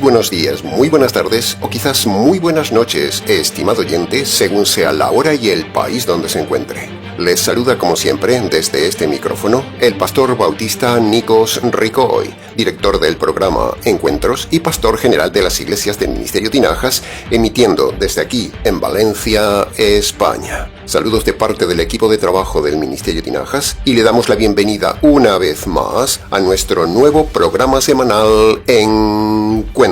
buenos días, muy buenas tardes o quizás muy buenas noches, estimado oyente, según sea la hora y el país donde se encuentre. Les saluda como siempre desde este micrófono el pastor bautista Nikos Ricoy, director del programa Encuentros y pastor general de las iglesias del Ministerio Tinajas, emitiendo desde aquí en Valencia, España. Saludos de parte del equipo de trabajo del Ministerio Tinajas y le damos la bienvenida una vez más a nuestro nuevo programa semanal Encuentros.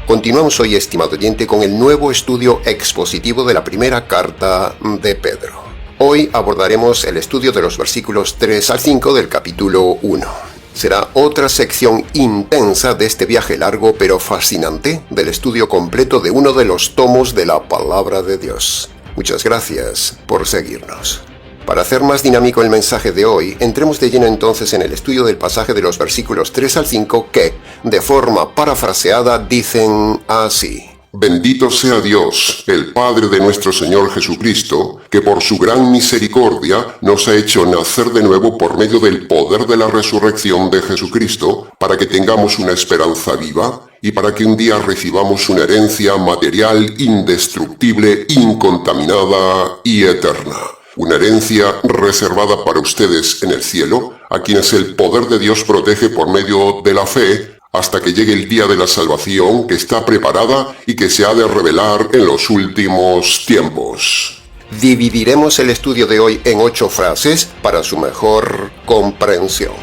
Continuamos hoy, estimado oyente, con el nuevo estudio expositivo de la primera carta de Pedro. Hoy abordaremos el estudio de los versículos 3 al 5 del capítulo 1. Será otra sección intensa de este viaje largo pero fascinante del estudio completo de uno de los tomos de la Palabra de Dios. Muchas gracias por seguirnos. Para hacer más dinámico el mensaje de hoy, entremos de lleno entonces en el estudio del pasaje de los versículos 3 al 5 que, de forma parafraseada, dicen así: Bendito sea Dios, el Padre de nuestro Señor Jesucristo, que por su gran misericordia nos ha hecho nacer de nuevo por medio del poder de la resurrección de Jesucristo, para que tengamos una esperanza viva y para que un día recibamos una herencia material indestructible, incontaminada y eterna. Una herencia reservada para ustedes en el cielo, a quienes el poder de Dios protege por medio de la fe, hasta que llegue el día de la salvación que está preparada y que se ha de revelar en los últimos tiempos. Dividiremos el estudio de hoy en 8 frases para su mejor comprensión.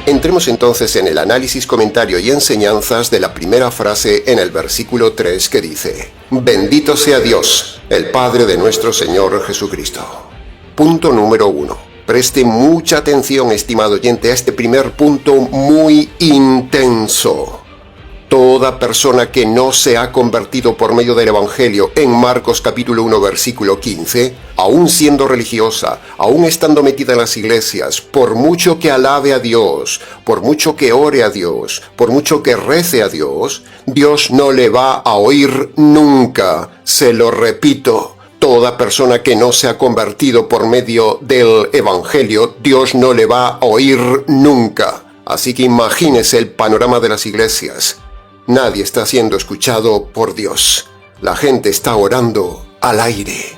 Entremos entonces en el análisis, comentario y enseñanzas de la primera frase en el versículo 3 que dice: Bendito sea Dios, el Padre de nuestro Señor Jesucristo. Punto número 1. Preste mucha atención, estimado oyente, a este primer punto muy intenso. Toda persona que no se ha convertido por medio del Evangelio en Marcos capítulo 1 versículo 15, aún siendo religiosa, aún estando metida en las iglesias, por mucho que alabe a Dios, por mucho que ore a Dios, por mucho que rece a Dios, Dios no le va a oír nunca. Se lo repito. Toda persona que no se ha convertido por medio del Evangelio, Dios no le va a oír nunca. Así que imagínese el panorama de las iglesias. Nadie está siendo escuchado por Dios. La gente está orando al aire.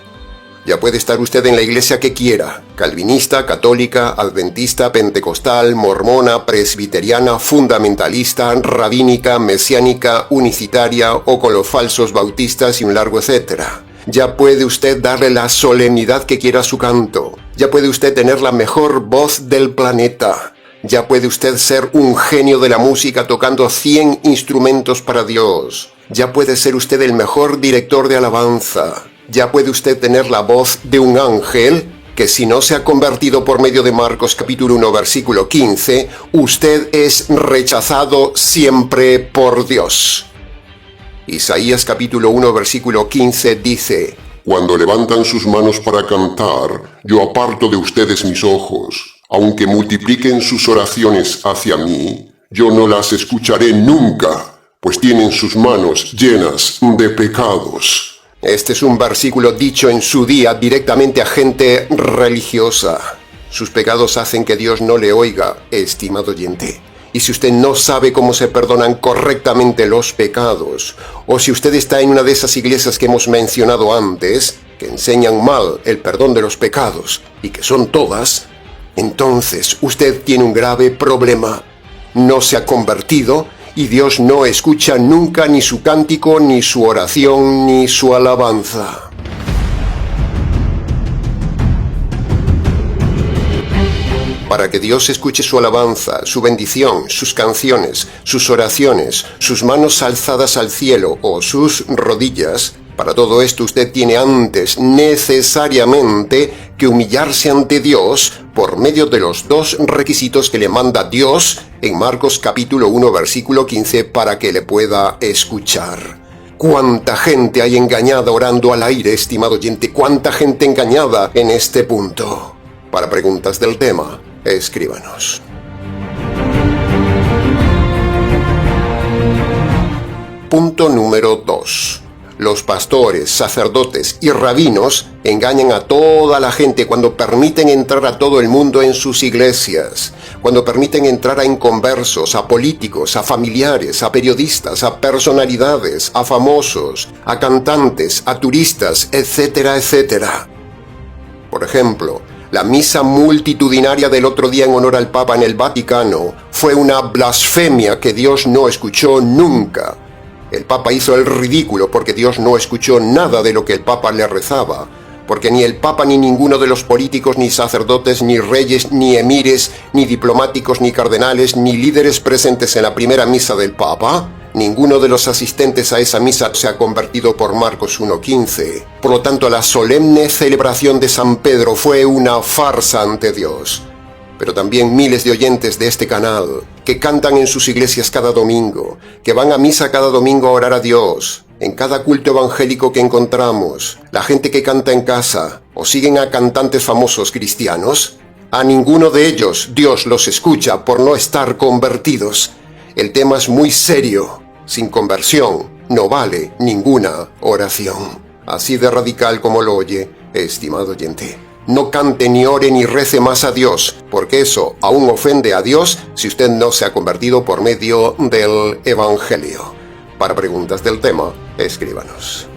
Ya puede estar usted en la iglesia que quiera: calvinista, católica, adventista, pentecostal, mormona, presbiteriana, fundamentalista, rabínica, mesiánica, unicitaria o con los falsos bautistas y un largo etcétera. Ya puede usted darle la solemnidad que quiera a su canto. Ya puede usted tener la mejor voz del planeta. Ya puede usted ser un genio de la música tocando 100 instrumentos para Dios. Ya puede ser usted el mejor director de alabanza. Ya puede usted tener la voz de un ángel, que si no se ha convertido por medio de Marcos capítulo 1 versículo 15, usted es rechazado siempre por Dios. Isaías capítulo 1 versículo 15 dice: Cuando levantan sus manos para cantar, yo aparto de ustedes mis ojos. Aunque multipliquen sus oraciones hacia mí, yo no las escucharé nunca, pues tienen sus manos llenas de pecados. Este es un versículo dicho en su día directamente a gente religiosa. Sus pecados hacen que Dios no le oiga, estimado oyente. Y si usted no sabe cómo se perdonan correctamente los pecados, o si usted está en una de esas iglesias que hemos mencionado antes, que enseñan mal el perdón de los pecados, y que son todas, entonces usted tiene un grave problema. No se ha convertido y Dios no escucha nunca ni su cántico, ni su oración, ni su alabanza. Para que Dios escuche su alabanza, su bendición, sus canciones, sus oraciones, sus manos alzadas al cielo o sus rodillas, para todo esto usted tiene antes necesariamente que humillarse ante Dios por medio de los 2 requisitos que le manda Dios en Marcos capítulo 1 versículo 15 para que le pueda escuchar. ¿Cuánta gente hay engañada orando al aire, estimado oyente? ¿Cuánta gente engañada en este punto? Para preguntas del tema, escríbanos. Punto número 2. Los pastores, sacerdotes y rabinos engañan a toda la gente cuando permiten entrar a todo el mundo en sus iglesias, cuando permiten entrar a inconversos, a políticos, a familiares, a periodistas, a personalidades, a famosos, a cantantes, a turistas, etcétera, etcétera. Por ejemplo, la misa multitudinaria del otro día en honor al Papa en el Vaticano fue una blasfemia que Dios no escuchó nunca. El Papa hizo el ridículo porque Dios no escuchó nada de lo que el Papa le rezaba, porque ni el Papa ni ninguno de los políticos, ni sacerdotes, ni reyes, ni emires, ni diplomáticos, ni cardenales, ni líderes presentes en la primera misa del Papa, ninguno de los asistentes a esa misa se ha convertido por Marcos 1:15. Por lo tanto, la solemne celebración de San Pedro fue una farsa ante Dios. Pero también miles de oyentes de este canal, que cantan en sus iglesias cada domingo, que van a misa cada domingo a orar a Dios, en cada culto evangélico que encontramos, la gente que canta en casa, o siguen a cantantes famosos cristianos, a ninguno de ellos Dios los escucha por no estar convertidos. El tema es muy serio. Sin conversión no vale ninguna oración. Así de radical como lo oye, estimado oyente. No cante, ni ore, ni rece más a Dios, porque eso aún ofende a Dios si usted no se ha convertido por medio del Evangelio. Para preguntas del tema, escríbanos.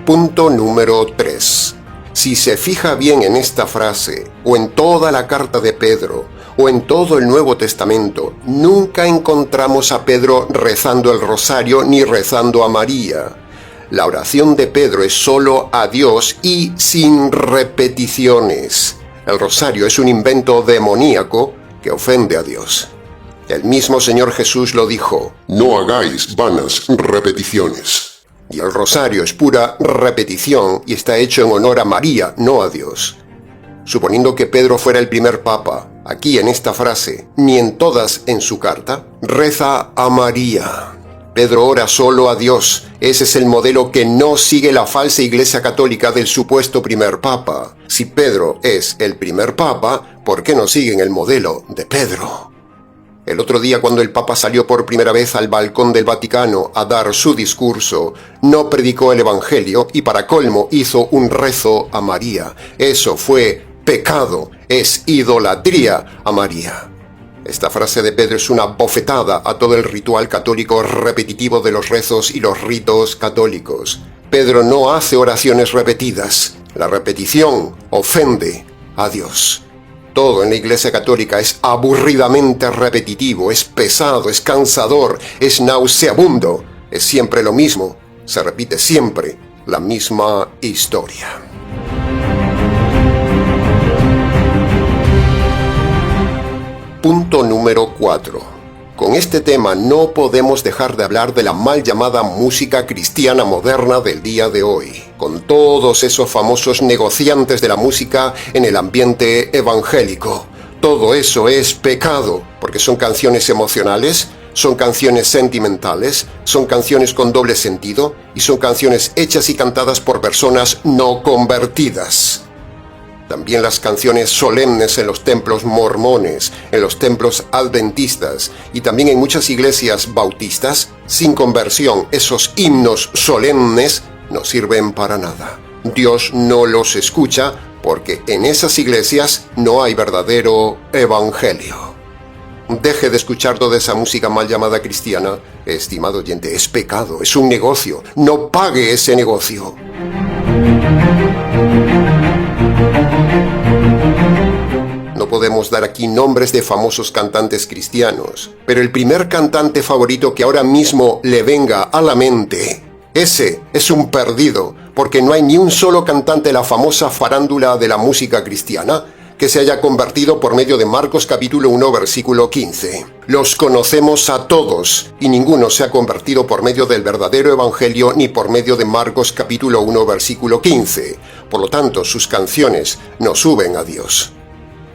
Punto número 3. Si se fija bien en esta frase, o en toda la carta de Pedro, o en todo el Nuevo Testamento, nunca encontramos a Pedro rezando el rosario ni rezando a María. La oración de Pedro es solo a Dios y sin repeticiones. El rosario es un invento demoníaco que ofende a Dios. El mismo Señor Jesús lo dijo: No hagáis vanas repeticiones. Y el rosario es pura repetición y está hecho en honor a María, no a Dios. Suponiendo que Pedro fuera el primer papa, aquí en esta frase, ni en todas en su carta, reza a María. Pedro ora solo a Dios. Ese es el modelo que no sigue la falsa Iglesia Católica del supuesto primer papa. Si Pedro es el primer papa, ¿por qué no siguen el modelo de Pedro? El otro día, cuando el Papa salió por primera vez al balcón del Vaticano a dar su discurso, no predicó el Evangelio y para colmo hizo un rezo a María. Eso fue pecado, es idolatría a María. Esta frase de Pedro es una bofetada a todo el ritual católico repetitivo de los rezos y los ritos católicos. Pedro no hace oraciones repetidas. La repetición ofende a Dios. Todo en la Iglesia Católica es aburridamente repetitivo, es pesado, es cansador, es nauseabundo. Es siempre lo mismo. Se repite siempre la misma historia. Punto número 4. Con este tema no podemos dejar de hablar de la mal llamada música cristiana moderna del día de hoy, con todos esos famosos negociantes de la música en el ambiente evangélico. Todo eso es pecado, porque son canciones emocionales, son canciones sentimentales, son canciones con doble sentido y son canciones hechas y cantadas por personas no convertidas. También las canciones solemnes en los templos mormones, en los templos adventistas y también en muchas iglesias bautistas, sin conversión, esos himnos solemnes no sirven para nada. Dios no los escucha porque en esas iglesias no hay verdadero evangelio. Deje de escuchar toda esa música mal llamada cristiana, estimado oyente, es pecado, es un negocio. No pague ese negocio. No podemos dar aquí nombres de famosos cantantes cristianos, pero el primer cantante favorito que ahora mismo le venga a la mente, ese es un perdido, porque no hay ni un solo cantante de la famosa farándula de la música cristiana que se haya convertido por medio de Marcos capítulo 1 versículo 15. Los conocemos a todos y ninguno se ha convertido por medio del verdadero evangelio ni por medio de Marcos capítulo 1 versículo 15. Por lo tanto, sus canciones no suben a Dios.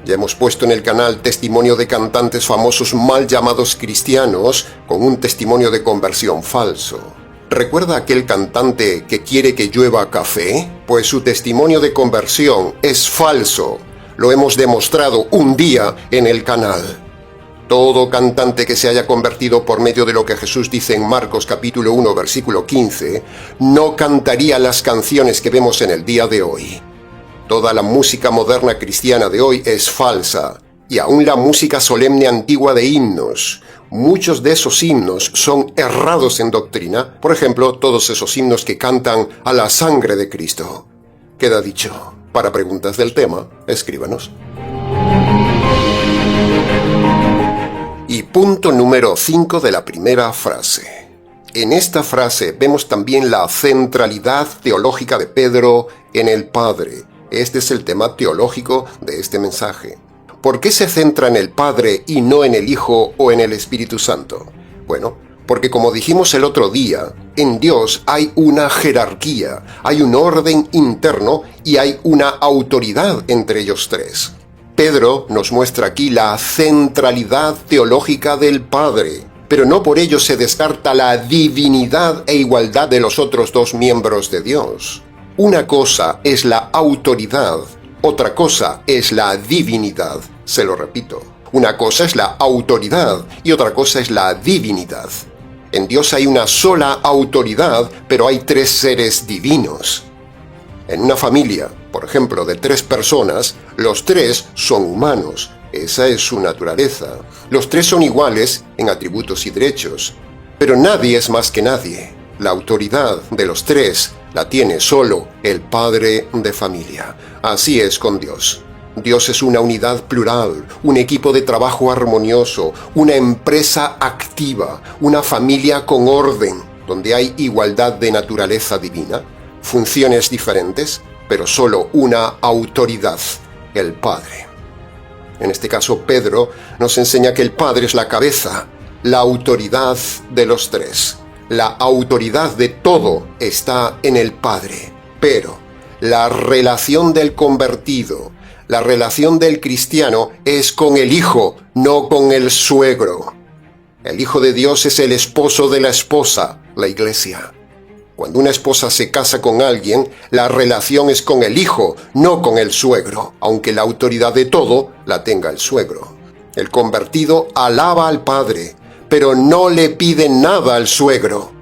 Ya hemos puesto en el canal testimonio de cantantes famosos mal llamados cristianos con un testimonio de conversión falso. ¿Recuerda aquel cantante que quiere que llueva café? Pues su testimonio de conversión es falso. Lo hemos demostrado un día en el canal. Todo cantante que se haya convertido por medio de lo que Jesús dice en Marcos capítulo 1 versículo 15, no cantaría las canciones que vemos en el día de hoy. Toda la música moderna cristiana de hoy es falsa, y aún la música solemne antigua de himnos. Muchos de esos himnos son errados en doctrina, por ejemplo, todos esos himnos que cantan a la sangre de Cristo. Queda dicho. Para preguntas del tema, escríbanos. Y punto número 5 de la primera frase. En esta frase vemos también la centralidad teológica de Pedro en el Padre. Este es el tema teológico de este mensaje. ¿Por qué se centra en el Padre y no en el Hijo o en el Espíritu Santo? Bueno, porque como dijimos el otro día, en Dios hay una jerarquía, hay un orden interno y hay una autoridad entre ellos tres. Pedro nos muestra aquí la centralidad teológica del Padre, pero no por ello se descarta la divinidad e igualdad de los otros dos miembros de Dios. Una cosa es la autoridad, otra cosa es la divinidad. Se lo repito, una cosa es la autoridad y otra cosa es la divinidad. En Dios hay una sola autoridad, pero hay tres seres divinos. En una familia, por ejemplo, de 3 personas, los 3 son humanos. Esa es su naturaleza. Los 3 son iguales en atributos y derechos. Pero nadie es más que nadie. La autoridad de los 3 la tiene solo el padre de familia. Así es con Dios. Dios es una unidad plural, un equipo de trabajo armonioso, una empresa activa, una familia con orden, donde hay igualdad de naturaleza divina, funciones diferentes, pero solo una autoridad, el Padre. En este caso, Pedro nos enseña que el Padre es la cabeza, la autoridad de los 3. La autoridad de todo está en el Padre, pero la relación del convertido, la relación del cristiano es con el Hijo, no con el suegro. El Hijo de Dios es el esposo de la esposa, la Iglesia. Cuando una esposa se casa con alguien, la relación es con el hijo, no con el suegro, aunque la autoridad de todo la tenga el suegro. El convertido alaba al Padre, pero no le pide nada al suegro.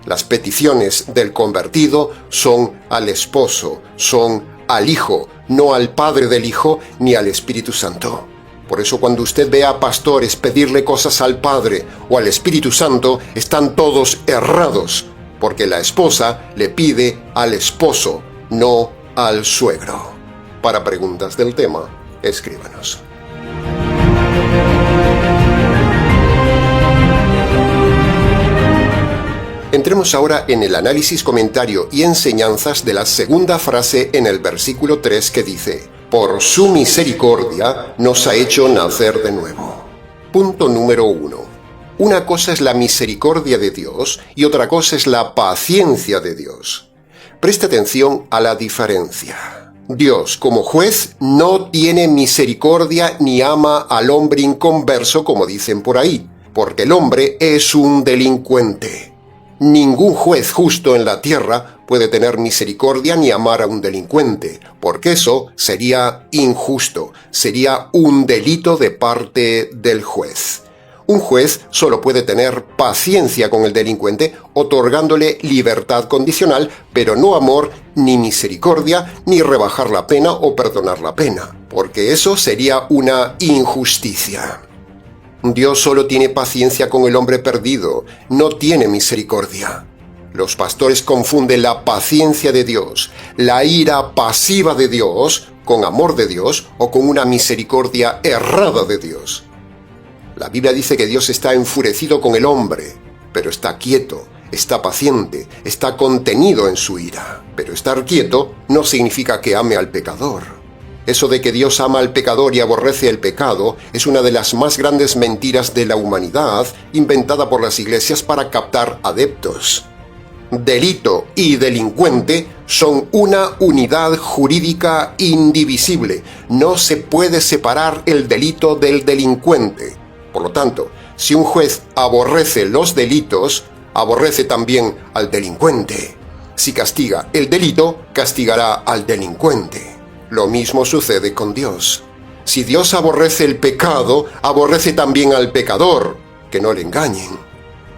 Las peticiones del convertido son al esposo, son al hijo, no al Padre del Hijo ni al Espíritu Santo. Por eso cuando usted ve a pastores pedirle cosas al Padre o al Espíritu Santo, están todos errados, porque la esposa le pide al esposo, no al suegro. Para preguntas del tema, escríbanos. Entremos ahora en el análisis, comentario y enseñanzas de la segunda frase en el versículo 3 que dice: por su misericordia nos ha hecho nacer de nuevo. Punto número 1. Una cosa es la misericordia de Dios y otra cosa es la paciencia de Dios. Preste atención a la diferencia. Dios, como juez, no tiene misericordia ni ama al hombre inconverso, como dicen por ahí, porque el hombre es un delincuente. Ningún juez justo en la tierra puede tener misericordia ni amar a un delincuente, porque eso sería injusto, sería un delito de parte del juez. Un juez solo puede tener paciencia con el delincuente, otorgándole libertad condicional, pero no amor, ni misericordia, ni rebajar la pena o perdonar la pena, porque eso sería una injusticia. Dios solo tiene paciencia con el hombre perdido, no tiene misericordia. Los pastores confunden la paciencia de Dios, la ira pasiva de Dios, con amor de Dios o con una misericordia errada de Dios. La Biblia dice que Dios está enfurecido con el hombre, pero está quieto, está paciente, está contenido en su ira. Pero estar quieto no significa que ame al pecador. Eso de que Dios ama al pecador y aborrece el pecado es una de las más grandes mentiras de la humanidad, inventada por las iglesias para captar adeptos. Delito y delincuente son una unidad jurídica indivisible. No se puede separar el delito del delincuente. Por lo tanto, si un juez aborrece los delitos, aborrece también al delincuente. Si castiga el delito, castigará al delincuente. Lo mismo sucede con Dios. Si Dios aborrece el pecado, aborrece también al pecador. Que no le engañen.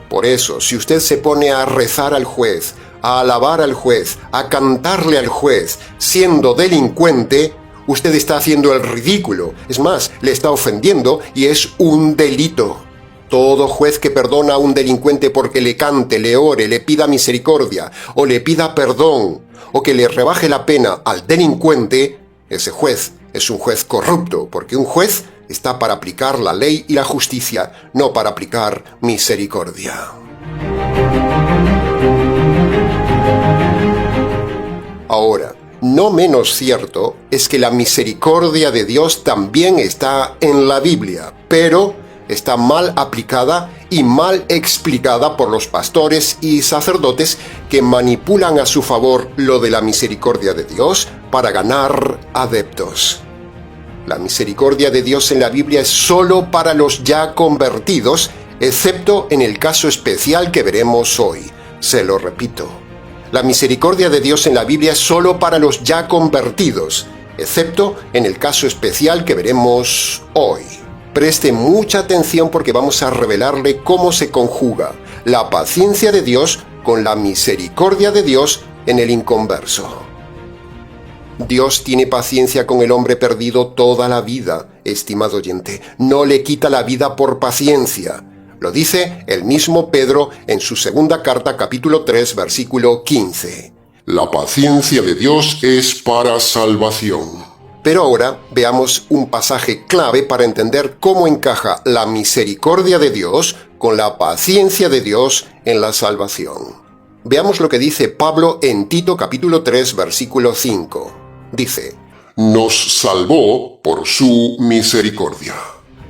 Por eso, si usted se pone a rezar al juez, a alabar al juez, a cantarle al juez, siendo delincuente, usted está haciendo el ridículo. Es más, le está ofendiendo y es un delito. Todo juez que perdona a un delincuente porque le cante, le ore, le pida misericordia, o le pida perdón, o que le rebaje la pena al delincuente, ese juez es un juez corrupto, porque un juez está para aplicar la ley y la justicia, no para aplicar misericordia. Ahora, no menos cierto es que la misericordia de Dios también está en la Biblia, pero está mal aplicada y mal explicada por los pastores y sacerdotes que manipulan a su favor lo de la misericordia de Dios para ganar adeptos. La misericordia de Dios en la Biblia es solo para los ya convertidos, excepto en el caso especial que veremos hoy. Se lo repito. La misericordia de Dios en la Biblia es solo para los ya convertidos, excepto en el caso especial que veremos hoy. Preste mucha atención porque vamos a revelarle cómo se conjuga la paciencia de Dios con la misericordia de Dios en el inconverso. Dios tiene paciencia con el hombre perdido toda la vida, estimado oyente. No le quita la vida por paciencia. Lo dice el mismo Pedro en su segunda carta, capítulo 3, versículo 15. La paciencia de Dios es para salvación. Pero ahora veamos un pasaje clave para entender cómo encaja la misericordia de Dios con la paciencia de Dios en la salvación. Veamos lo que dice Pablo en Tito capítulo 3, versículo 5. Dice: Nos salvó por su misericordia.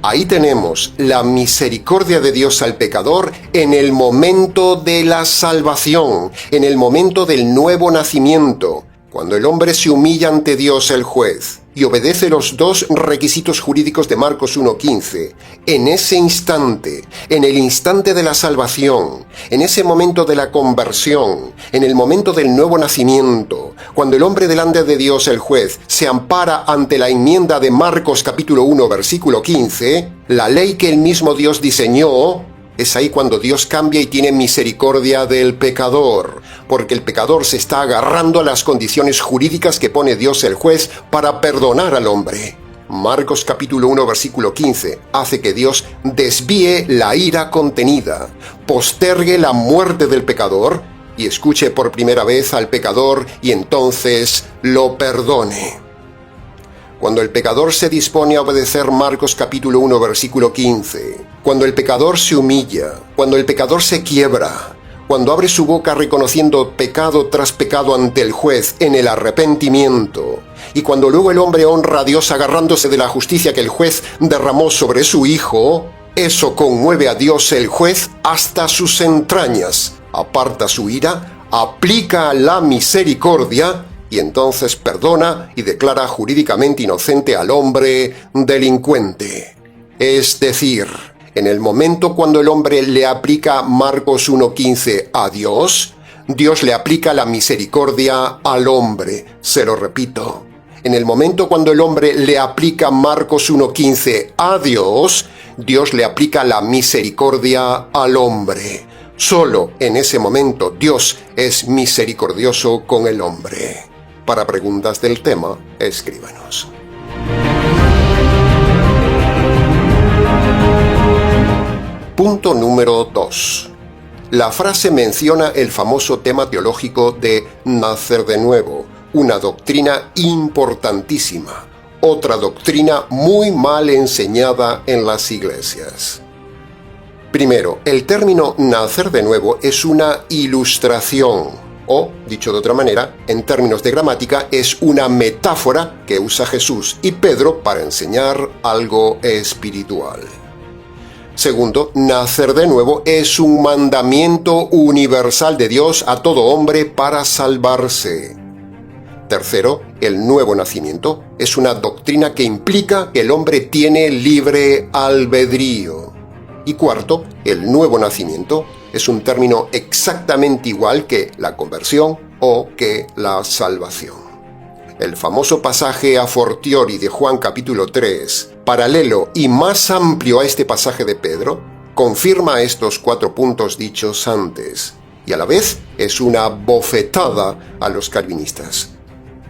Ahí tenemos la misericordia de Dios al pecador en el momento de la salvación, en el momento del nuevo nacimiento, cuando el hombre se humilla ante Dios el juez y obedece los dos requisitos jurídicos de Marcos 1:15. En ese instante, en el instante de la salvación, en ese momento de la conversión, en el momento del nuevo nacimiento, cuando el hombre delante de Dios el juez se ampara ante la enmienda de Marcos capítulo 1 versículo 15, la ley que el mismo Dios diseñó, es ahí cuando Dios cambia y tiene misericordia del pecador, porque el pecador se está agarrando a las condiciones jurídicas que pone Dios el juez para perdonar al hombre. Marcos capítulo 1 versículo 15 hace que Dios desvíe la ira contenida, postergue la muerte del pecador y escuche por primera vez al pecador y entonces lo perdone. Cuando el pecador se dispone a obedecer Marcos capítulo 1 versículo 15, cuando el pecador se humilla, cuando el pecador se quiebra, cuando abre su boca reconociendo pecado tras pecado ante el juez en el arrepentimiento, y cuando luego el hombre honra a Dios agarrándose de la justicia que el juez derramó sobre su Hijo, eso conmueve a Dios el juez hasta sus entrañas, aparta su ira, aplica la misericordia, y entonces perdona y declara jurídicamente inocente al hombre delincuente. Es decir, en el momento cuando el hombre le aplica Marcos 1:15 a Dios, Dios le aplica la misericordia al hombre. Se lo repito. En el momento cuando el hombre le aplica Marcos 1:15 a Dios, Dios le aplica la misericordia al hombre. Solo en ese momento Dios es misericordioso con el hombre. Para preguntas del tema, escríbanos. Punto número 2. La frase menciona el famoso tema teológico de nacer de nuevo, una doctrina importantísima, otra doctrina muy mal enseñada en las iglesias. Primero, el término nacer de nuevo es una ilustración, o, dicho de otra manera, en términos de gramática, es una metáfora que usa Jesús y Pedro para enseñar algo espiritual. Segundo, nacer de nuevo es un mandamiento universal de Dios a todo hombre para salvarse. Tercero, el nuevo nacimiento es una doctrina que implica que el hombre tiene libre albedrío. Y cuarto, el nuevo nacimiento es un término exactamente igual que la conversión o que la salvación. El famoso pasaje a fortiori de Juan capítulo 3, paralelo y más amplio a este pasaje de Pedro, confirma estos 4 puntos dichos antes, y a la vez es una bofetada a los calvinistas.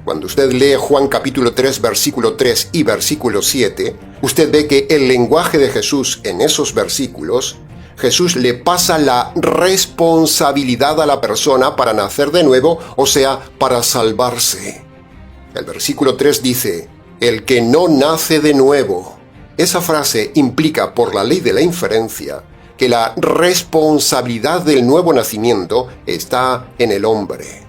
Cuando usted lee Juan capítulo 3, versículo 3 y versículo 7, usted ve que el lenguaje de Jesús en esos versículos, Jesús le pasa la responsabilidad a la persona para nacer de nuevo, o sea, para salvarse. El versículo 3 dice, el que no nace de nuevo. Esa frase implica, por la ley de la inferencia, que la responsabilidad del nuevo nacimiento está en el hombre.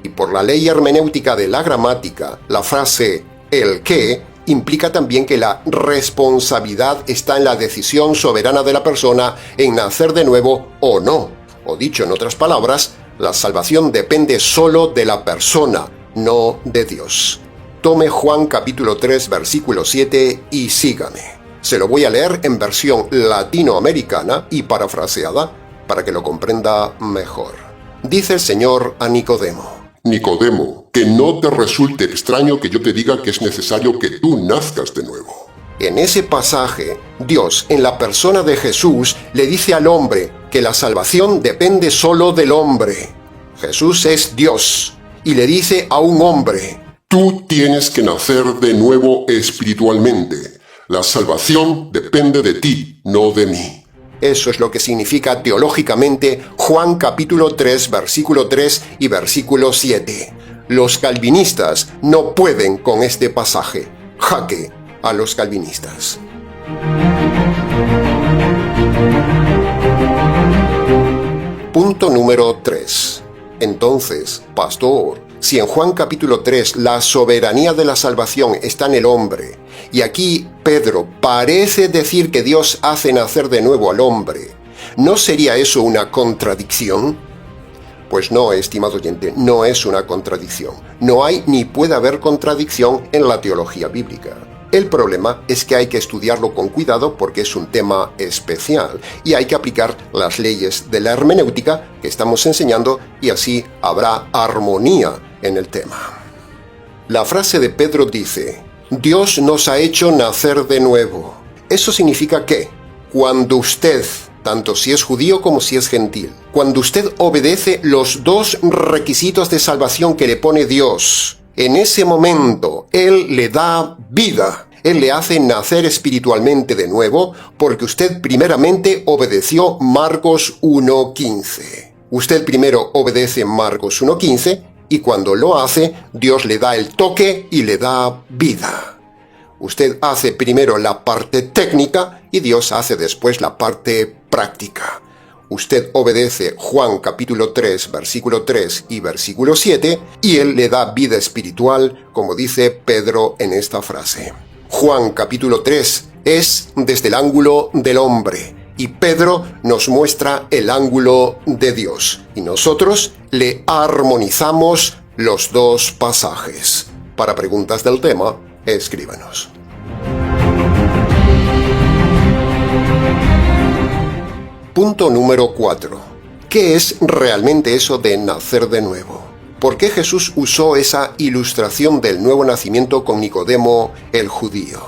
Y por la ley hermenéutica de la gramática, la frase el que implica también que la responsabilidad está en la decisión soberana de la persona en nacer de nuevo o no. O dicho en otras palabras, la salvación depende solo de la persona, no de Dios. Tome Juan capítulo 3, versículo 7 y sígame. Se lo voy a leer en versión latinoamericana y parafraseada para que lo comprenda mejor. Dice el Señor a Nicodemo: Nicodemo, que no te resulte extraño que yo te diga que es necesario que tú nazcas de nuevo. En ese pasaje, Dios, en la persona de Jesús, le dice al hombre que la salvación depende solo del hombre. Jesús es Dios, y le dice a un hombre: tú tienes que nacer de nuevo espiritualmente. La salvación depende de ti, no de mí. Eso es lo que significa teológicamente Juan capítulo 3, versículo 3 y versículo 7. Los calvinistas no pueden con este pasaje. Jaque a los calvinistas. Punto número 3. Entonces, pastor, si en Juan capítulo 3 la soberanía de la salvación está en el hombre, y aquí Pedro parece decir que Dios hace nacer de nuevo al hombre, ¿no sería eso una contradicción? Pues no, estimado oyente, no es una contradicción. No hay ni puede haber contradicción en la teología bíblica. El problema es que hay que estudiarlo con cuidado porque es un tema especial y hay que aplicar las leyes de la hermenéutica que estamos enseñando y así habrá armonía en el tema. La frase de Pedro dice: Dios nos ha hecho nacer de nuevo. Eso significa que cuando usted, tanto si es judío como si es gentil, cuando usted obedece los 2 requisitos de salvación que le pone Dios, en ese momento Él le da vida. Él le hace nacer espiritualmente de nuevo porque usted primeramente obedeció Marcos 1:15. Usted primero obedece Marcos 1:15 y cuando lo hace, Dios le da el toque y le da vida. Usted hace primero la parte técnica y Dios hace después la parte práctica. Usted obedece Juan capítulo 3, versículo 3 y versículo 7, y Él le da vida espiritual, como dice Pedro en esta frase. Juan capítulo 3 es desde el ángulo del hombre, y Pedro nos muestra el ángulo de Dios, y nosotros le armonizamos los 2 pasajes. Para preguntas del tema, escríbanos. Punto número 4. ¿Qué es realmente eso de nacer de nuevo? ¿Por qué Jesús usó esa ilustración del nuevo nacimiento con Nicodemo el judío?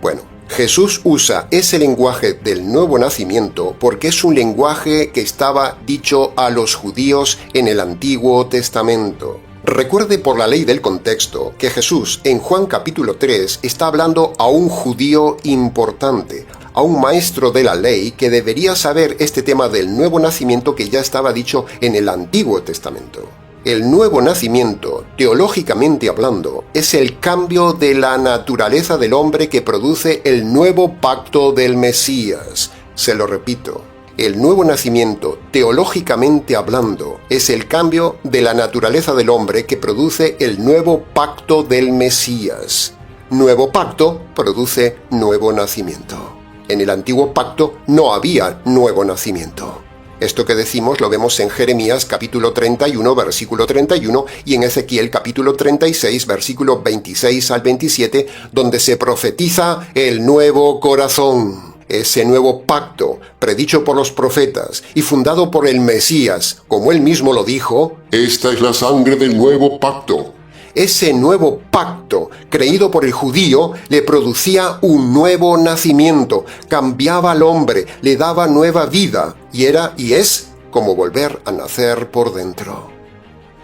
Bueno, Jesús usa ese lenguaje del nuevo nacimiento porque es un lenguaje que estaba dicho a los judíos en el Antiguo Testamento. Recuerde por la ley del contexto que Jesús en Juan capítulo 3 está hablando a un judío importante, a un maestro de la ley que debería saber este tema del nuevo nacimiento que ya estaba dicho en el Antiguo Testamento. El nuevo nacimiento, teológicamente hablando, es el cambio de la naturaleza del hombre que produce el nuevo pacto del Mesías. Se lo repito, el nuevo nacimiento, teológicamente hablando, es el cambio de la naturaleza del hombre que produce el nuevo pacto del Mesías. Nuevo pacto produce nuevo nacimiento. En el antiguo pacto no había nuevo nacimiento. Esto que decimos lo vemos en Jeremías capítulo 31, versículo 31 y en Ezequiel capítulo 36, versículo 26 al 27, donde se profetiza el nuevo corazón. Ese nuevo pacto, predicho por los profetas y fundado por el Mesías, como él mismo lo dijo: esta es la sangre del nuevo pacto. Ese nuevo pacto, creído por el judío, le producía un nuevo nacimiento, cambiaba al hombre, le daba nueva vida, y era y es como volver a nacer por dentro.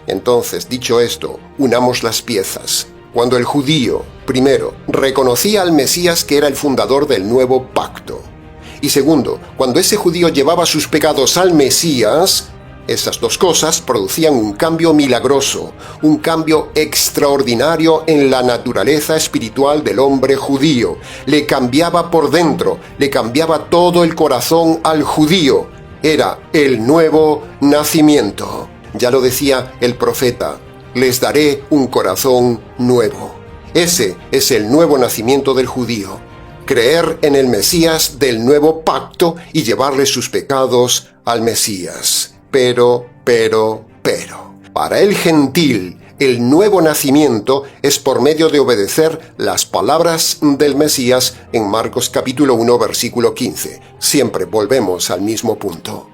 Entonces, dicho esto, unamos las piezas. Cuando el judío, primero, reconocía al Mesías que era el fundador del nuevo pacto, y segundo, cuando ese judío llevaba sus pecados al Mesías, esas dos cosas producían un cambio milagroso, un cambio extraordinario en la naturaleza espiritual del hombre judío. Le cambiaba por dentro, le cambiaba todo el corazón al judío. Era el nuevo nacimiento. Ya lo decía el profeta, les daré un corazón nuevo. Ese es el nuevo nacimiento del judío. Creer en el Mesías del nuevo pacto y llevarle sus pecados al Mesías. Pero, para el gentil, el nuevo nacimiento es por medio de obedecer las palabras del Mesías en Marcos capítulo 1, versículo 15. Siempre volvemos al mismo punto.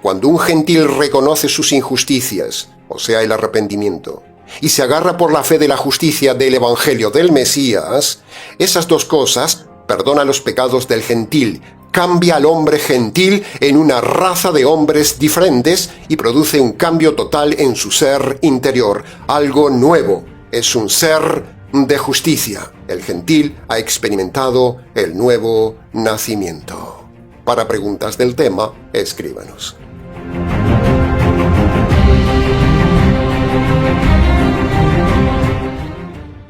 Cuando un gentil reconoce sus injusticias, o sea, el arrepentimiento, y se agarra por la fe de la justicia del Evangelio del Mesías, esas dos cosas perdona los pecados del gentil, cambia al hombre gentil en una raza de hombres diferentes y produce un cambio total en su ser interior, algo nuevo. Es un ser de justicia. El gentil ha experimentado el nuevo nacimiento. Para preguntas del tema, escríbanos.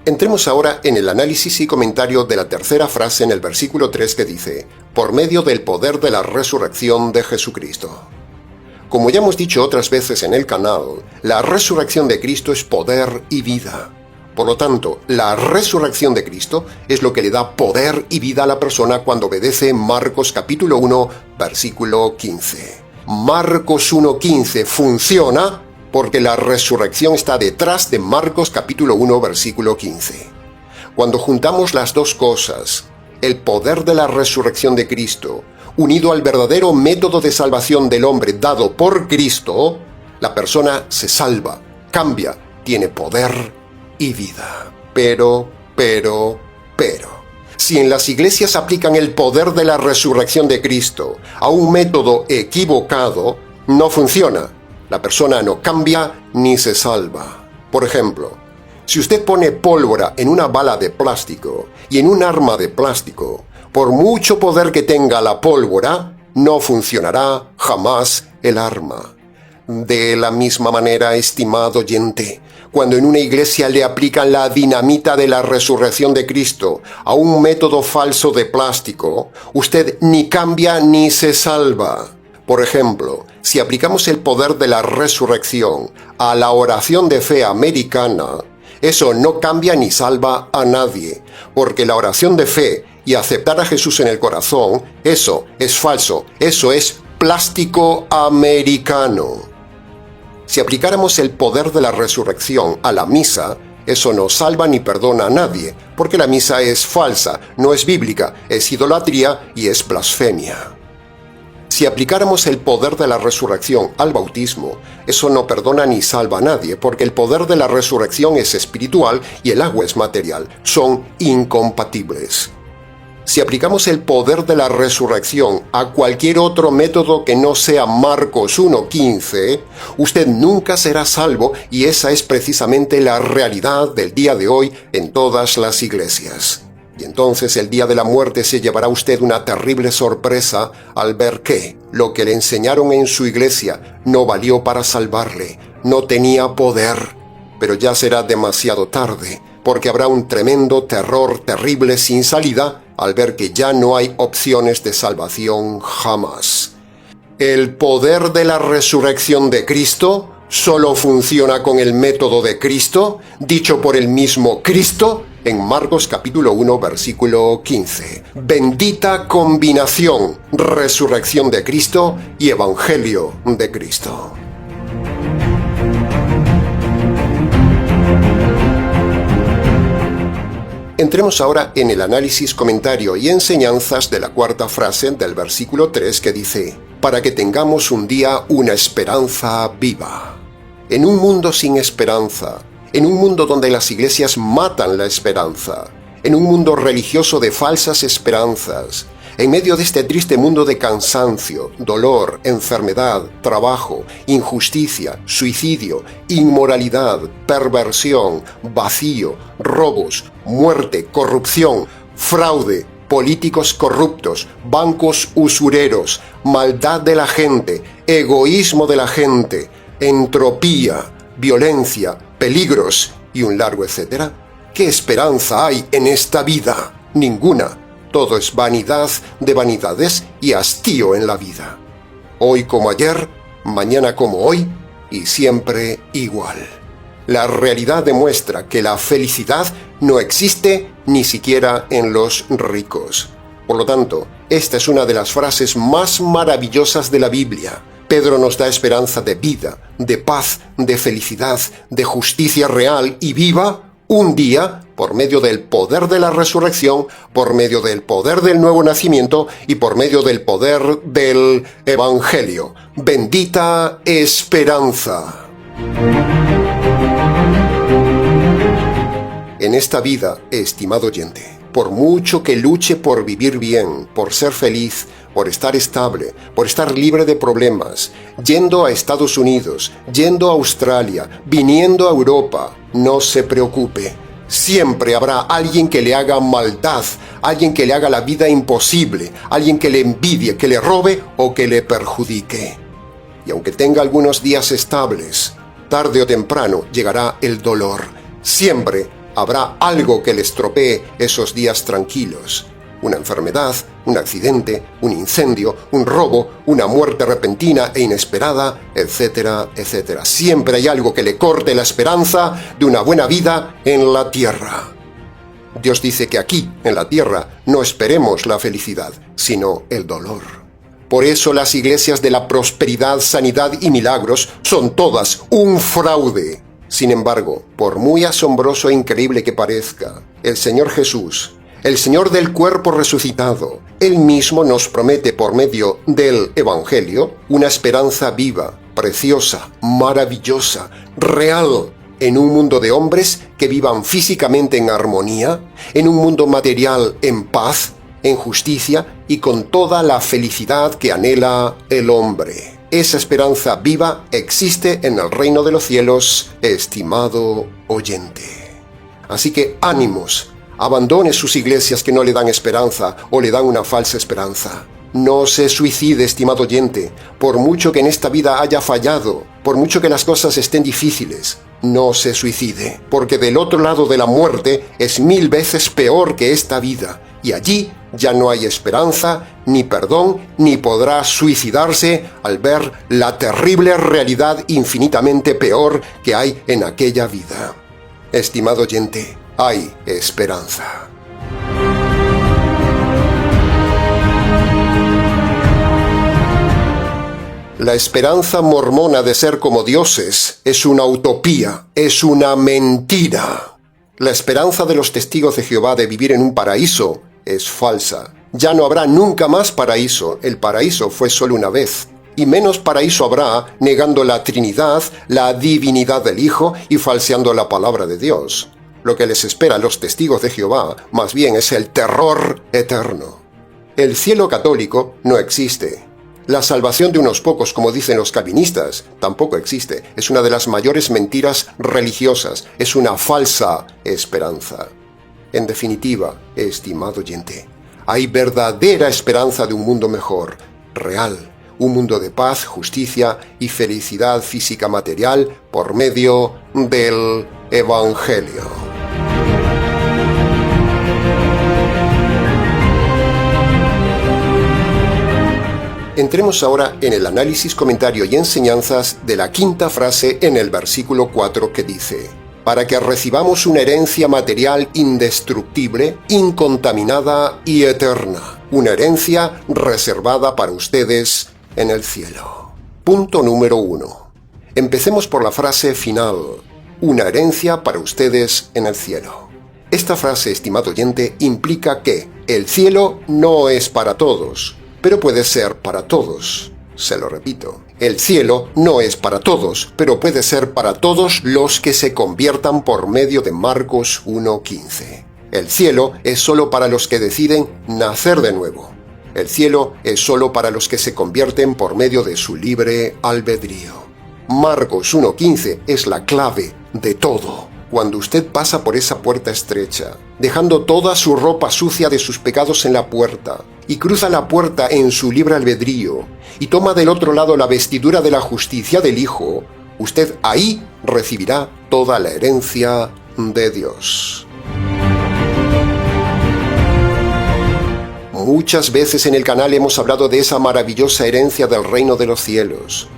Entremos ahora en el análisis y comentario de la tercera frase en el versículo 3 que dice, por medio del poder de la resurrección de Jesucristo. Como ya hemos dicho otras veces en el canal, la resurrección de Cristo es poder y vida. Por lo tanto, la resurrección de Cristo es lo que le da poder y vida a la persona cuando obedece Marcos capítulo 1, versículo 15. Marcos 1:15 funciona porque la resurrección está detrás de Marcos capítulo 1, versículo 15. Cuando juntamos las dos cosas, el poder de la resurrección de Cristo, unido al verdadero método de salvación del hombre dado por Cristo, la persona se salva, cambia, tiene poder y vida. Pero, si en las iglesias aplican el poder de la resurrección de Cristo a un método equivocado, no funciona. La persona no cambia ni se salva. Por ejemplo, si usted pone pólvora en una bala de plástico y en un arma de plástico, por mucho poder que tenga la pólvora, no funcionará jamás el arma. De la misma manera, estimado oyente, cuando en una iglesia le aplican la dinamita de la resurrección de Cristo a un método falso de plástico, usted ni cambia ni se salva. Por ejemplo, si aplicamos el poder de la resurrección a la oración de fe americana, eso no cambia ni salva a nadie, porque la oración de fe y aceptar a Jesús en el corazón, eso es falso, eso es plástico americano. Si aplicáramos el poder de la resurrección a la misa, eso no salva ni perdona a nadie, porque la misa es falsa, no es bíblica, es idolatría y es blasfemia. Si aplicáramos el poder de la resurrección al bautismo, eso no perdona ni salva a nadie, porque el poder de la resurrección es espiritual y el agua es material. Son incompatibles. Si aplicamos el poder de la resurrección a cualquier otro método que no sea Marcos 1:15, usted nunca será salvo, y esa es precisamente la realidad del día de hoy en todas las iglesias. Y entonces el día de la muerte se llevará usted una terrible sorpresa al ver que lo que le enseñaron en su iglesia no valió para salvarle, no tenía poder. Pero ya será demasiado tarde, porque habrá un tremendo terror terrible sin salida al ver que ya no hay opciones de salvación jamás. El poder de la resurrección de Cristo solo funciona con el método de Cristo, dicho por el mismo Cristo, en Marcos capítulo 1, versículo 15. Bendita combinación, resurrección de Cristo y evangelio de Cristo. Entremos ahora en el análisis, comentario y enseñanzas de la cuarta frase del versículo 3 que dice, para que tengamos un día una esperanza viva. En un mundo sin esperanza, en un mundo donde las iglesias matan la esperanza, en un mundo religioso de falsas esperanzas, en medio de este triste mundo de cansancio, dolor, enfermedad, trabajo, injusticia, suicidio, inmoralidad, perversión, vacío, robos, muerte, corrupción, fraude, políticos corruptos, bancos usureros, maldad de la gente, egoísmo de la gente, entropía, violencia, peligros y un largo etcétera. ¿Qué esperanza hay en esta vida? Ninguna. Todo es vanidad de vanidades y hastío en la vida. Hoy como ayer, mañana como hoy y siempre igual. La realidad demuestra que la felicidad no existe ni siquiera en los ricos. Por lo tanto, esta es una de las frases más maravillosas de la Biblia. Pedro nos da esperanza de vida, de paz, de felicidad, de justicia real y viva un día por medio del poder de la resurrección, por medio del poder del nuevo nacimiento y por medio del poder del Evangelio. Bendita esperanza. En esta vida, estimado oyente, por mucho que luche por vivir bien, por ser feliz, por estar estable, por estar libre de problemas, yendo a Estados Unidos, yendo a Australia, viniendo a Europa, no se preocupe. Siempre habrá alguien que le haga maldad, alguien que le haga la vida imposible, alguien que le envidie, que le robe o que le perjudique. Y aunque tenga algunos días estables, tarde o temprano llegará el dolor. Siempre habrá algo que le estropee esos días tranquilos. Una enfermedad, un accidente, un incendio, un robo, una muerte repentina e inesperada, etcétera, etcétera. Siempre hay algo que le corte la esperanza de una buena vida en la tierra. Dios dice que aquí, en la tierra, no esperemos la felicidad, sino el dolor. Por eso las iglesias de la prosperidad, sanidad y milagros son todas un fraude. Sin embargo, por muy asombroso e increíble que parezca, el Señor Jesús, el Señor del cuerpo resucitado, Él mismo nos promete por medio del Evangelio una esperanza viva, preciosa, maravillosa, real, en un mundo de hombres que vivan físicamente en armonía, en un mundo material en paz, en justicia y con toda la felicidad que anhela el hombre. Esa esperanza viva existe en el reino de los cielos, estimado oyente. Así que ánimos. Abandone sus iglesias que no le dan esperanza o le dan una falsa esperanza. No se suicide, estimado oyente, por mucho que en esta vida haya fallado, por mucho que las cosas estén difíciles. No se suicide, porque del otro lado de la muerte es 1000 veces peor que esta vida, y allí ya no hay esperanza, ni perdón, ni podrá suicidarse al ver la terrible realidad infinitamente peor que hay en aquella vida. Estimado oyente, hay esperanza. La esperanza mormona de ser como dioses es una utopía, es una mentira. La esperanza de los testigos de Jehová de vivir en un paraíso es falsa. Ya no habrá nunca más paraíso. El paraíso fue solo una vez. Y menos paraíso habrá negando la Trinidad, la divinidad del Hijo y falseando la palabra de Dios. Lo que les espera a los testigos de Jehová, más bien, es el terror eterno. El cielo católico no existe. La salvación de unos pocos, como dicen los calvinistas, tampoco existe. Es una de las mayores mentiras religiosas. Es una falsa esperanza. En definitiva, estimado oyente, hay verdadera esperanza de un mundo mejor, real. Un mundo de paz, justicia y felicidad física material por medio del Evangelio. Entremos ahora en el análisis, comentario y enseñanzas de la quinta frase en el versículo 4 que dice: para que recibamos una herencia material indestructible, incontaminada y eterna, una herencia reservada para ustedes en el cielo. Punto número 1. Empecemos por la frase final: una herencia para ustedes en el cielo. Esta frase, estimado oyente, implica que el cielo no es para todos, pero puede ser para todos. Se lo repito, El cielo no es para todos, pero puede ser para todos los que se conviertan por medio de Marcos 1:15. El cielo es solo para los que deciden nacer de nuevo. El cielo es solo para los que se convierten por medio de su libre albedrío. Marcos 1:15 es la clave de todo. Cuando usted pasa por esa puerta estrecha, dejando toda su ropa sucia de sus pecados en la puerta, y cruza la puerta en su libre albedrío, y toma del otro lado la vestidura de la justicia del Hijo, usted ahí recibirá toda la herencia de Dios. Muchas veces en el canal hemos hablado de esa maravillosa herencia del reino de los cielos.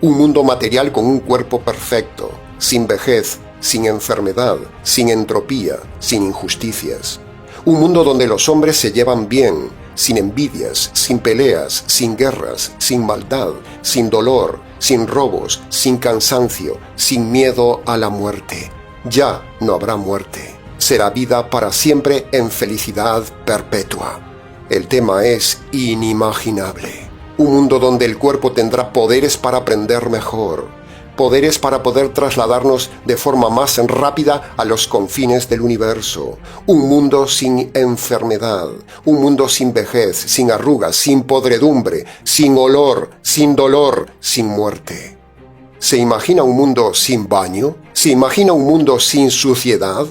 Un mundo material con un cuerpo perfecto, sin vejez, sin enfermedad, sin entropía, sin injusticias. Un mundo donde los hombres se llevan bien, sin envidias, sin peleas, sin guerras, sin maldad, sin dolor, sin robos, sin cansancio, sin miedo a la muerte. Ya no habrá muerte. Será vida para siempre en felicidad perpetua. El tema es inimaginable. Un mundo donde el cuerpo tendrá poderes para aprender mejor, poderes para poder trasladarnos de forma más rápida a los confines del universo. Un mundo sin enfermedad, un mundo sin vejez, sin arrugas, sin podredumbre, sin olor, sin dolor, sin muerte. ¿Se imagina un mundo sin baño? ¿Se imagina un mundo sin suciedad?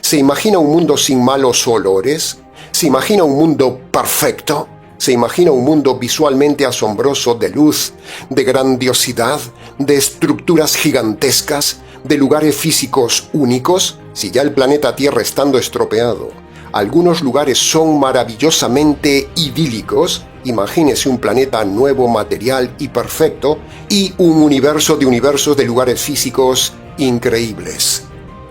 ¿Se imagina un mundo sin malos olores? ¿Se imagina un mundo perfecto? ¿Se imagina un mundo visualmente asombroso de luz, de grandiosidad, de estructuras gigantescas, de lugares físicos únicos? Si ya el planeta Tierra estando estropeado, algunos lugares son maravillosamente idílicos, imagínese un planeta nuevo, material y perfecto, y un universo de universos de lugares físicos increíbles.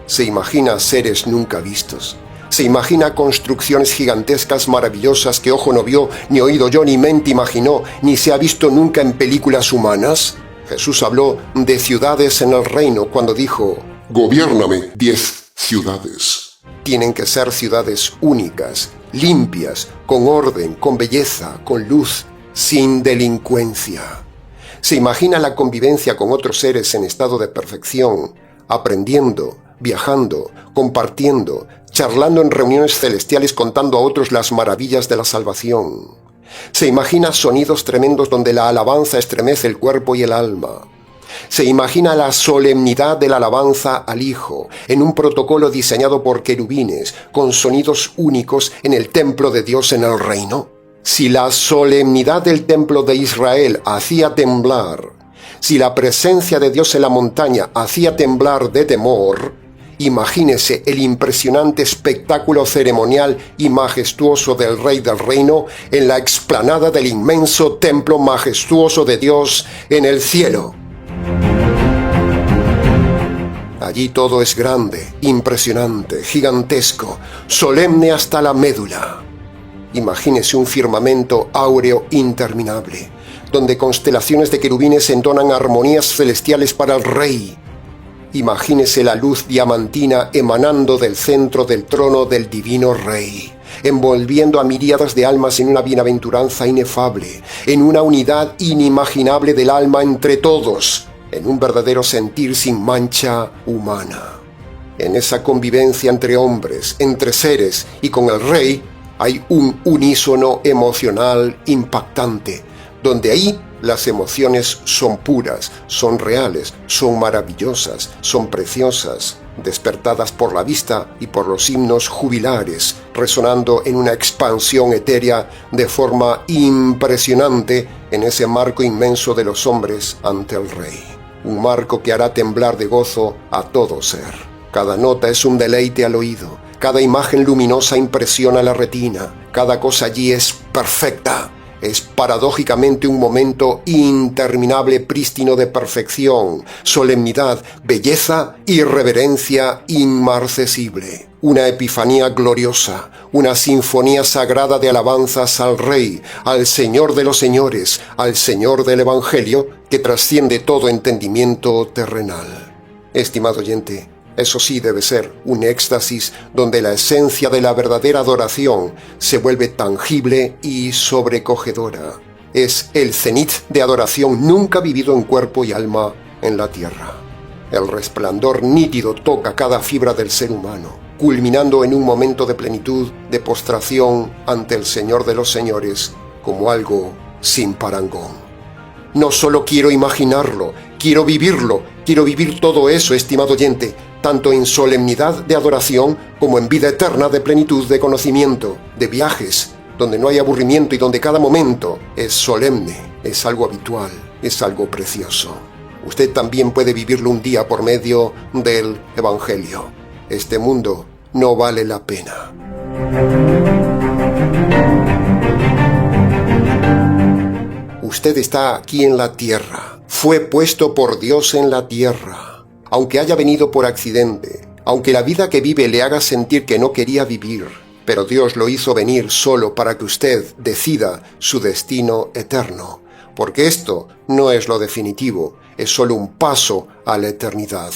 ¿Se imagina seres nunca vistos? ¿Se imagina construcciones gigantescas maravillosas que ojo no vio, ni oído yo, ni mente imaginó, ni se ha visto nunca en películas humanas? Jesús habló de ciudades en el reino cuando dijo: Gobiérname 10 ciudades. Tienen que ser ciudades únicas, limpias, con orden, con belleza, con luz, sin delincuencia. ¿Se imagina la convivencia con otros seres en estado de perfección, aprendiendo, viajando, compartiendo, charlando en reuniones celestiales contando a otros las maravillas de la salvación? Se imagina sonidos tremendos donde la alabanza estremece el cuerpo y el alma. Se imagina la solemnidad de la alabanza al Hijo, en un protocolo diseñado por querubines, con sonidos únicos en el templo de Dios en el reino. Si la solemnidad del templo de Israel hacía temblar, si la presencia de Dios en la montaña hacía temblar de temor, imagínese el impresionante espectáculo ceremonial y majestuoso del Rey del Reino en la explanada del inmenso templo majestuoso de Dios en el cielo. Allí todo es grande, impresionante, gigantesco, solemne hasta la médula. Imagínese un firmamento áureo interminable, donde constelaciones de querubines entonan armonías celestiales para el Rey. Imagínese la luz diamantina emanando del centro del trono del divino Rey, envolviendo a miríadas de almas en una bienaventuranza inefable, en una unidad inimaginable del alma entre todos, en un verdadero sentir sin mancha humana. En esa convivencia entre hombres, entre seres y con el Rey, hay un unísono emocional impactante, donde ahí las emociones son puras, son reales, son maravillosas, son preciosas, despertadas por la vista y por los himnos jubilares, resonando en una expansión etérea de forma impresionante en ese marco inmenso de los hombres ante el Rey. Un marco que hará temblar de gozo a todo ser. Cada nota es un deleite al oído, cada imagen luminosa impresiona la retina, cada cosa allí es perfecta. Es paradójicamente un momento interminable, prístino de perfección, solemnidad, belleza y reverencia inmarcesible. Una epifanía gloriosa, una sinfonía sagrada de alabanzas al Rey, al Señor de los señores, al Señor del Evangelio, que trasciende todo entendimiento terrenal. Estimado oyente, eso sí debe ser un éxtasis donde la esencia de la verdadera adoración se vuelve tangible y sobrecogedora. es el cenit de adoración nunca vivido en cuerpo y alma en la tierra. El resplandor nítido toca cada fibra del ser humano, culminando en un momento de plenitud, de postración ante el Señor de los Señores, como algo sin parangón. No solo quiero imaginarlo, quiero vivirlo, quiero vivir todo eso, estimado oyente, tanto en solemnidad de adoración como en vida eterna de plenitud de conocimiento, de viajes, donde no hay aburrimiento y donde cada momento es solemne, es algo habitual, es algo precioso. Usted también puede vivirlo un día por medio del Evangelio. Este mundo no vale la pena. Usted está aquí en la tierra, fue puesto por Dios en la tierra. Aunque haya venido por accidente, aunque la vida que vive le haga sentir que no quería vivir, pero Dios lo hizo venir solo para que usted decida su destino eterno, porque esto no es lo definitivo, es solo un paso a la eternidad.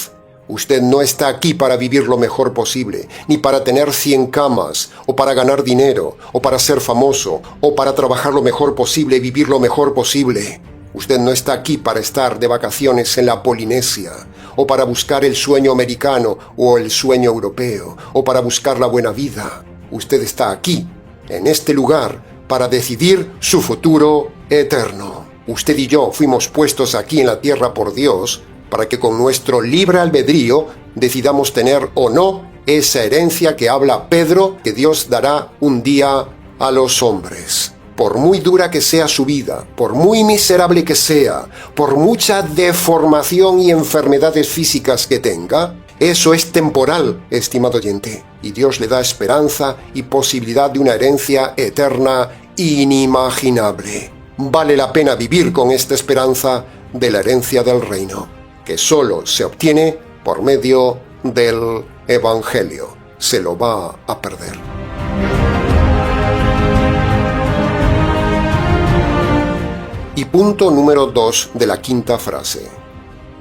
Usted no está aquí para vivir lo mejor posible, ni para tener 100 camas, o para ganar dinero, o para ser famoso, o para trabajar lo mejor posible y vivir lo mejor posible. Usted no está aquí para estar de vacaciones en la Polinesia, o para buscar el sueño americano o el sueño europeo, o para buscar la buena vida. Usted está aquí, en este lugar, para decidir su futuro eterno. Usted y yo fuimos puestos aquí en la tierra por Dios para que con nuestro libre albedrío decidamos tener o no esa herencia que habla Pedro que Dios dará un día a los hombres. Por muy dura que sea su vida, por muy miserable que sea, por mucha deformación y enfermedades físicas que tenga, eso es temporal, estimado oyente, y Dios le da esperanza y posibilidad de una herencia eterna inimaginable. Vale la pena vivir con esta esperanza de la herencia del reino, que solo se obtiene por medio del Evangelio. Se lo va a perder. Y punto número 2 de la quinta frase.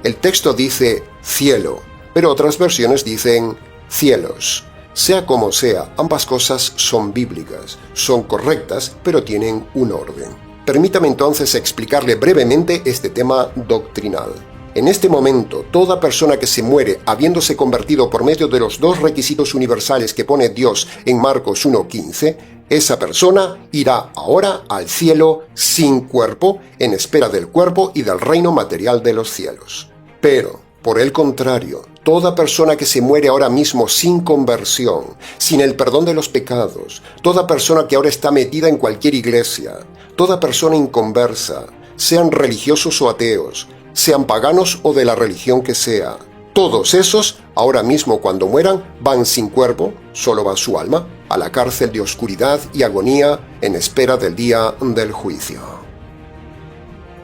El texto dice cielo, pero otras versiones dicen cielos. Sea como sea, ambas cosas son bíblicas, son correctas, pero tienen un orden. Permítame entonces explicarle brevemente este tema doctrinal. En este momento, toda persona que se muere habiéndose convertido por medio de los dos requisitos universales que pone Dios en Marcos 1:15, esa persona irá ahora al cielo sin cuerpo, en espera del cuerpo y del reino material de los cielos. Pero, por el contrario, toda persona que se muere ahora mismo sin conversión, sin el perdón de los pecados, toda persona que ahora está metida en cualquier iglesia, toda persona inconversa, sean religiosos o ateos, sean paganos o de la religión que sea, todos esos, ahora mismo cuando mueran, van sin cuerpo, solo va su alma, a la cárcel de oscuridad y agonía en espera del día del juicio.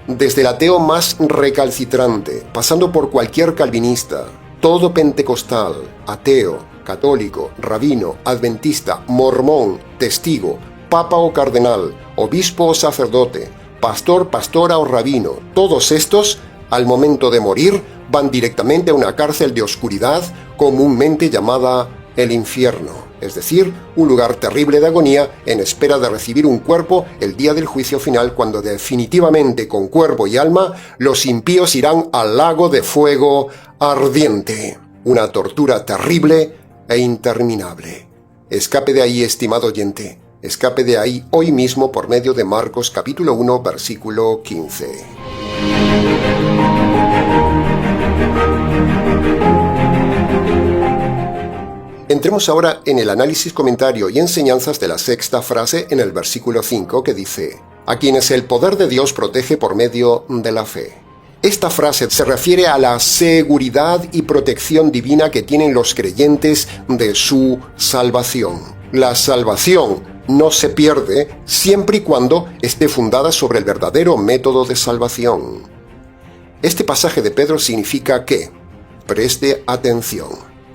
Desde el ateo más recalcitrante, pasando por cualquier calvinista, todo pentecostal, ateo, católico, rabino, adventista, mormón, testigo, papa o cardenal, obispo o sacerdote, pastor, pastora o rabino, todos estos, al momento de morir, van directamente a una cárcel de oscuridad comúnmente llamada el infierno, es decir, un lugar terrible de agonía en espera de recibir un cuerpo el día del juicio final, cuando definitivamente con cuerpo y alma los impíos irán al lago de fuego ardiente, una tortura terrible e interminable. Escape de ahí, estimado oyente, escape de ahí hoy mismo por medio de Marcos capítulo 1, versículo 15. Entremos ahora en el análisis, comentario y enseñanzas de la sexta frase en el versículo 5 que dice: a quienes el poder de Dios protege por medio de la fe. Esta frase se refiere a la seguridad y protección divina que tienen los creyentes de su salvación. La salvación no se pierde siempre y cuando esté fundada sobre el verdadero método de salvación. Este pasaje de Pedro significa que, preste atención,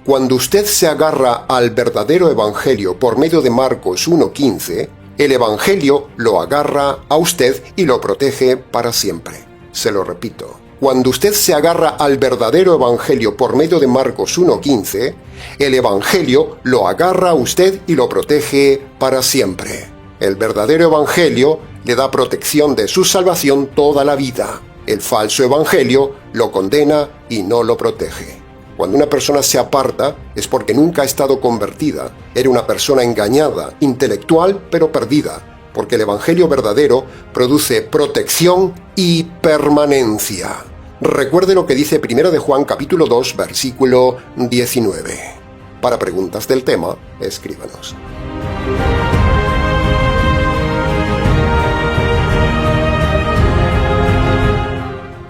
cuando usted se agarra al verdadero evangelio por medio de Marcos 1:15, el evangelio lo agarra a usted y lo protege para siempre. Se lo repito. Cuando usted se agarra al verdadero evangelio por medio de Marcos 1:15, el evangelio lo agarra a usted y lo protege para siempre. El verdadero evangelio le da protección de su salvación toda la vida. El falso evangelio lo condena y no lo protege. Cuando una persona se aparta es porque nunca ha estado convertida. Era una persona engañada, intelectual, pero perdida, porque el evangelio verdadero produce protección y permanencia. Recuerde lo que dice 1 de Juan capítulo 2, versículo 19. Para preguntas del tema, escríbanos.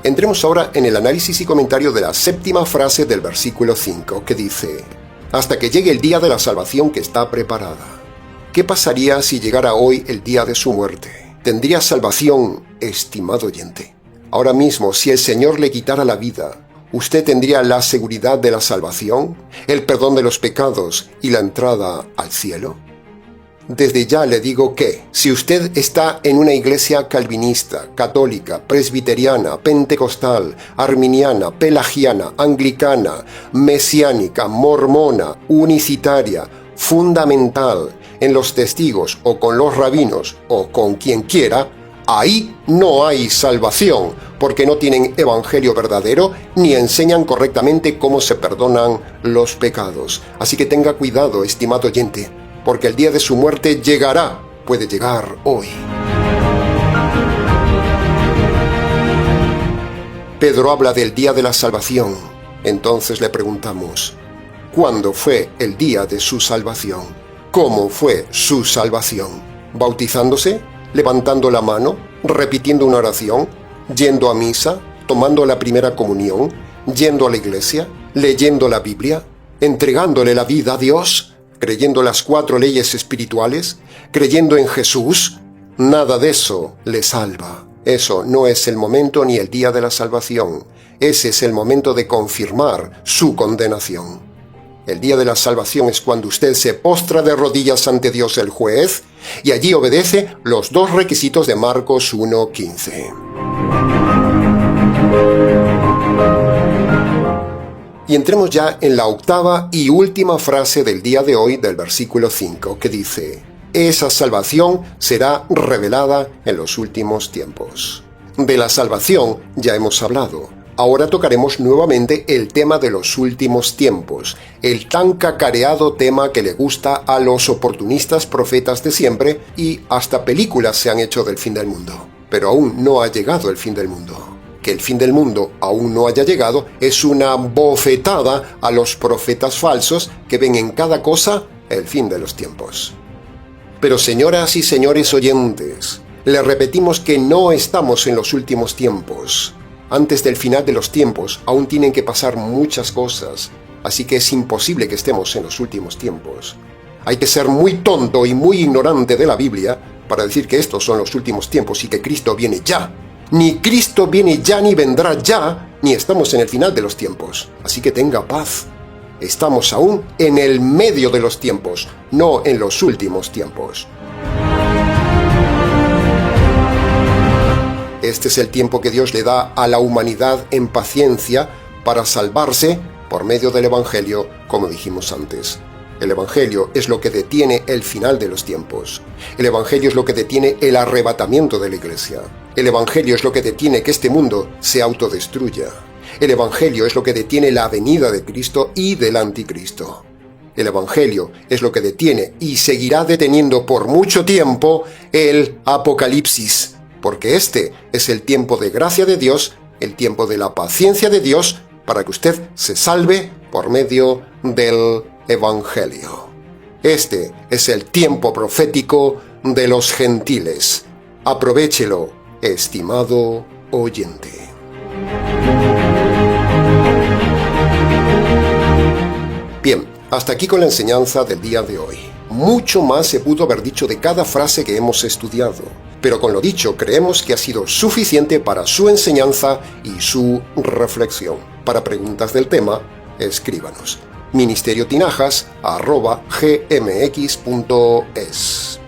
Entremos ahora en el análisis y comentario de la séptima frase del versículo 5, que dice: hasta que llegue el día de la salvación que está preparada. ¿Qué pasaría si llegara hoy el día de su muerte? ¿Tendría salvación, estimado oyente? Ahora mismo, si el Señor le quitara la vida, ¿usted tendría la seguridad de la salvación, el perdón de los pecados y la entrada al cielo? Desde ya le digo que, si usted está en una iglesia calvinista, católica, presbiteriana, pentecostal, arminiana, pelagiana, anglicana, mesiánica, mormona, unicitaria, fundamental, en los testigos o con los rabinos o con quien quiera, ahí no hay salvación, porque no tienen evangelio verdadero ni enseñan correctamente cómo se perdonan los pecados. Así que tenga cuidado, estimado oyente, porque el día de su muerte llegará, puede llegar hoy. Pedro habla del día de la salvación. Entonces le preguntamos, ¿cuándo fue el día de su salvación? ¿Cómo fue su salvación? ¿Bautizándose? ¿Levantando la mano? ¿Repitiendo una oración? ¿Yendo a misa? ¿Tomando la primera comunión? ¿Yendo a la iglesia? ¿Leyendo la Biblia? ¿Entregándole la vida a Dios? ¿Creyendo las 4 leyes espirituales? ¿Creyendo en Jesús? Nada de eso le salva. Eso no es el momento ni el día de la salvación. Ese es el momento de confirmar su condenación. El día de la salvación es cuando usted se postra de rodillas ante Dios el juez y allí obedece los 2 requisitos de Marcos 1:15. Y entremos ya en la octava y última frase del día de hoy del versículo 5, que dice: esa salvación será revelada en los últimos tiempos. De la salvación ya hemos hablado. Ahora tocaremos nuevamente el tema de los últimos tiempos, el tan cacareado tema que le gusta a los oportunistas profetas de siempre, y hasta películas se han hecho del fin del mundo. Pero aún no ha llegado el fin del mundo. Que el fin del mundo aún no haya llegado es una bofetada a los profetas falsos que ven en cada cosa el fin de los tiempos. Pero señoras y señores oyentes, les repetimos que no estamos en los últimos tiempos. Antes del final de los tiempos aún tienen que pasar muchas cosas, así que es imposible que estemos en los últimos tiempos. Hay que ser muy tonto y muy ignorante de la Biblia para decir que estos son los últimos tiempos y que Cristo viene ya. Ni Cristo viene ya, ni vendrá ya, ni estamos en el final de los tiempos. Así que tenga paz. Estamos aún en el medio de los tiempos, no en los últimos tiempos. Este es el tiempo que Dios le da a la humanidad en paciencia para salvarse por medio del Evangelio, como dijimos antes. El Evangelio es lo que detiene el final de los tiempos. El Evangelio es lo que detiene el arrebatamiento de la Iglesia. El Evangelio es lo que detiene que este mundo se autodestruya. El Evangelio es lo que detiene la venida de Cristo y del Anticristo. El Evangelio es lo que detiene y seguirá deteniendo por mucho tiempo el Apocalipsis, porque este es el tiempo de gracia de Dios, el tiempo de la paciencia de Dios, para que usted se salve por medio del Evangelio. Este es el tiempo profético de los gentiles. Aprovéchelo, estimado oyente. Bien, hasta aquí con la enseñanza del día de hoy. Mucho más se pudo haber dicho de cada frase que hemos estudiado, pero con lo dicho creemos que ha sido suficiente para su enseñanza y su reflexión. Para preguntas del tema, escríbanos. ministerio-tinajas@gmx.es.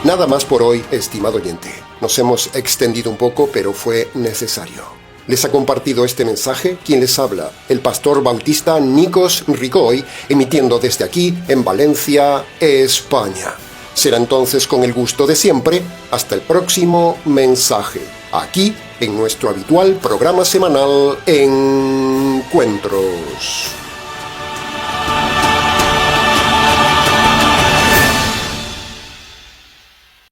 Nada más por hoy, estimado oyente. Nos hemos extendido un poco, pero fue necesario. Les ha compartido este mensaje quien les habla, el pastor bautista Nikos Ricoy, emitiendo desde aquí, en Valencia, España. Será entonces con el gusto de siempre, hasta el próximo mensaje, aquí en nuestro habitual programa semanal Encuentros.